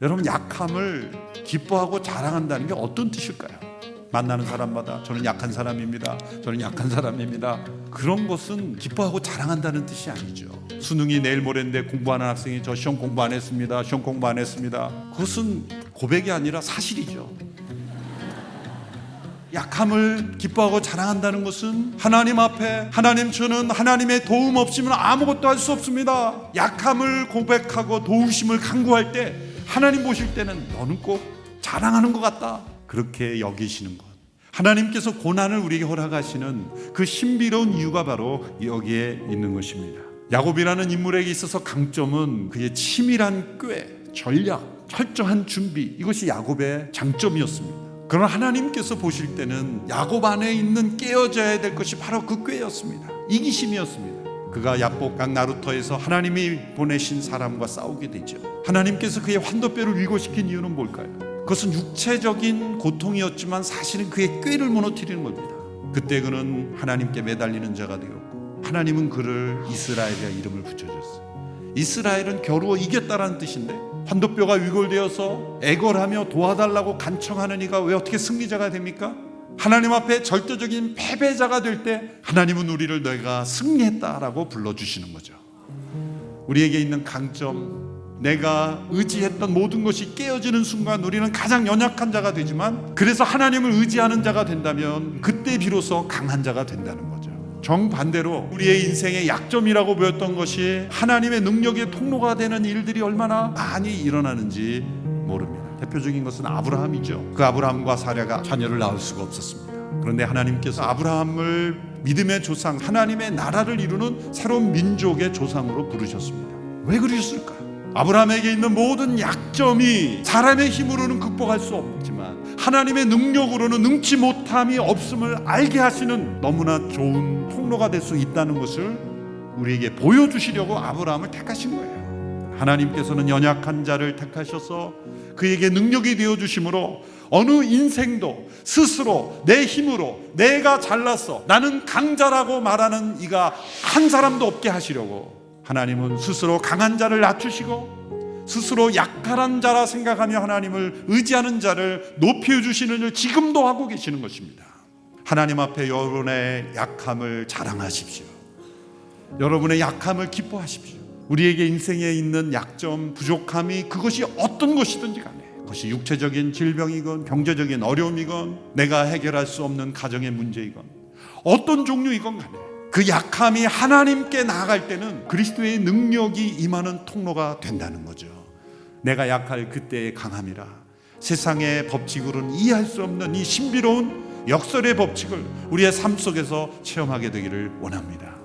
여러분, 약함을 기뻐하고 자랑한다는 게 어떤 뜻일까요? 만나는 사람마다 저는 약한 사람입니다, 저는 약한 사람입니다. 그런 것은 기뻐하고 자랑한다는 뜻이 아니죠. 수능이 내일 모레인데 공부하는 학생이 저 시험 공부 안 했습니다, 시험 공부 안 했습니다. 그것은 고백이 아니라 사실이죠. 약함을 기뻐하고 자랑한다는 것은 하나님 앞에, 하나님, 저는 하나님의 도움 없이는 아무것도 할 수 없습니다. 약함을 고백하고 도우심을 간구할 때 하나님 보실 때는 너는 꼭 자랑하는 것 같다, 그렇게 여기시는 것. 하나님께서 고난을 우리에게 허락하시는 그 신비로운 이유가 바로 여기에 있는 것입니다. 야곱이라는 인물에게 있어서 강점은 그의 치밀한 꾀, 전략, 철저한 준비, 이것이 야곱의 장점이었습니다. 그러나 하나님께서 보실 때는 야곱 안에 있는 깨어져야 될 것이 바로 그 꾀였습니다. 이기심이었습니다. 그가 야복강 나루터에서 하나님이 보내신 사람과 싸우게 되죠. 하나님께서 그의 환도뼈를 위고시킨 이유는 뭘까요? 그것은 육체적인 고통이었지만 사실은 그의 꾀를 무너뜨리는 겁니다. 그때 그는 하나님께 매달리는 자가 되었고, 하나님은 그를 이스라엘이라 이름을 붙여줬어요. 이스라엘은 겨루어 이겼다라는 뜻인데, 환도뼈가 위골되어서 애걸하며 도와달라고 간청하는 이가 왜 어떻게 승리자가 됩니까? 하나님 앞에 절대적인 패배자가 될 때 하나님은 우리를 내가 승리했다라고 불러주시는 거죠. 우리에게 있는 강점, 내가 의지했던 모든 것이 깨어지는 순간 우리는 가장 연약한 자가 되지만, 그래서 하나님을 의지하는 자가 된다면 그때 비로소 강한 자가 된다는 거죠. 정반대로 우리의 인생의 약점이라고 보였던 것이 하나님의 능력의 통로가 되는 일들이 얼마나 많이 일어나는지 모릅니다. 대표적인 것은 아브라함이죠. 그 아브라함과 사라가 자녀를 낳을 수가 없었습니다. 그런데 하나님께서 아브라함을 믿음의 조상, 하나님의 나라를 이루는 새로운 민족의 조상으로 부르셨습니다. 왜 그러셨을까요? 아브라함에게 있는 모든 약점이 사람의 힘으로는 극복할 수 없지만 하나님의 능력으로는 능치 못함이 없음을 알게 하시는 너무나 좋은 통로가 될 수 있다는 것을 우리에게 보여주시려고 아브라함을 택하신 거예요. 하나님께서는 연약한 자를 택하셔서 그에게 능력이 되어주심으로 어느 인생도 스스로 내 힘으로 내가 잘났어, 나는 강자라고 말하는 이가 한 사람도 없게 하시려고 하나님은 스스로 강한 자를 낮추시고 스스로 약한 자라 생각하며 하나님을 의지하는 자를 높여주시는 일 지금도 하고 계시는 것입니다. 하나님 앞에 여러분의 약함을 자랑하십시오. 여러분의 약함을 기뻐하십시오. 우리에게 인생에 있는 약점, 부족함이 그것이 어떤 것이든지 간에, 그것이 육체적인 질병이건 경제적인 어려움이건 내가 해결할 수 없는 가정의 문제이건 어떤 종류이건 간에 그 약함이 하나님께 나아갈 때는 그리스도의 능력이 임하는 통로가 된다는 거죠. 내가 약할 그때의 강함이라 세상의 법칙으로는 이해할 수 없는 이 신비로운 역설의 법칙을 우리의 삶 속에서 체험하게 되기를 원합니다.